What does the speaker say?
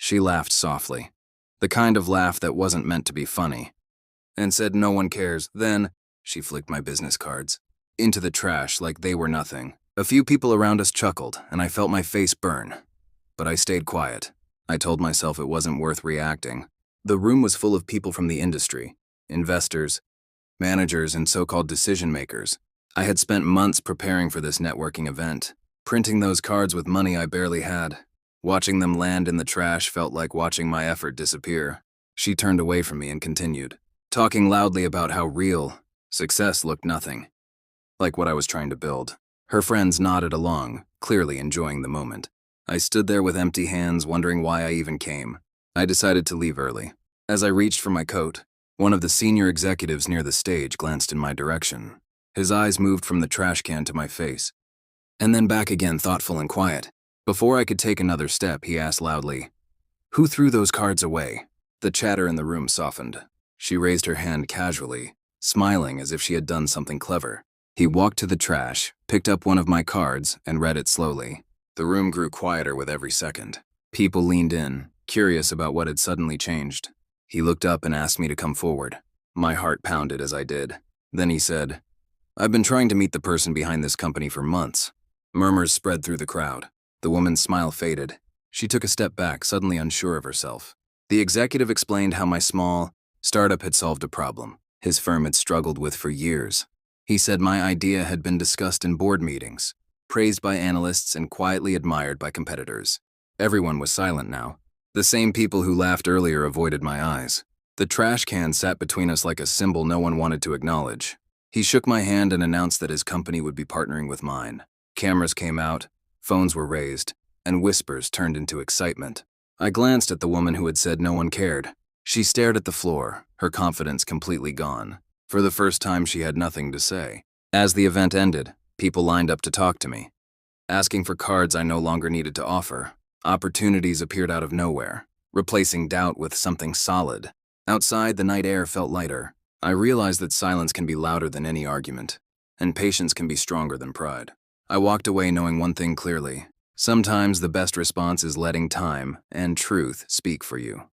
She laughed softly, the kind of laugh that wasn't meant to be funny, and said, "No one cares." Then, she flicked my business cards into the trash like they were nothing. A few people around us chuckled, and I felt my face burn. But I stayed quiet. I told myself it wasn't worth reacting. The room was full of people from the industry, investors, managers, and so-called decision-makers. I had spent months preparing for this networking event, printing those cards with money I barely had. Watching them land in the trash felt like watching my effort disappear. She turned away from me and continued, talking loudly about how real success looked nothing like what I was trying to build. Her friends nodded along, clearly enjoying the moment. I stood there with empty hands, wondering why I even came. I decided to leave early. As I reached for my coat, one of the senior executives near the stage glanced in my direction. His eyes moved from the trash can to my face, and then back again, thoughtful and quiet. Before I could take another step, he asked loudly, "Who threw those cards away?" The chatter in the room softened. She raised her hand casually, smiling as if she had done something clever. He walked to the trash, picked up one of my cards, and read it slowly. The room grew quieter with every second. People leaned in, curious about what had suddenly changed. He looked up and asked me to come forward. My heart pounded as I did. Then he said, "I've been trying to meet the person behind this company for months." Murmurs spread through the crowd. The woman's smile faded. She took a step back, suddenly unsure of herself. The executive explained how my small startup had solved a problem his firm had struggled with for years. He said my idea had been discussed in board meetings, praised by analysts and quietly admired by competitors. Everyone was silent now. The same people who laughed earlier avoided my eyes. The trash can sat between us like a symbol no one wanted to acknowledge. He shook my hand and announced that his company would be partnering with mine. Cameras came out, phones were raised, and whispers turned into excitement. I glanced at the woman who had said no one cared. She stared at the floor, her confidence completely gone. For the first time, she had nothing to say. As the event ended, people lined up to talk to me, asking for cards I no longer needed to offer. Opportunities appeared out of nowhere, replacing doubt with something solid. Outside, the night air felt lighter. I realized that silence can be louder than any argument, and patience can be stronger than pride. I walked away knowing one thing clearly. Sometimes the best response is letting time and truth speak for you.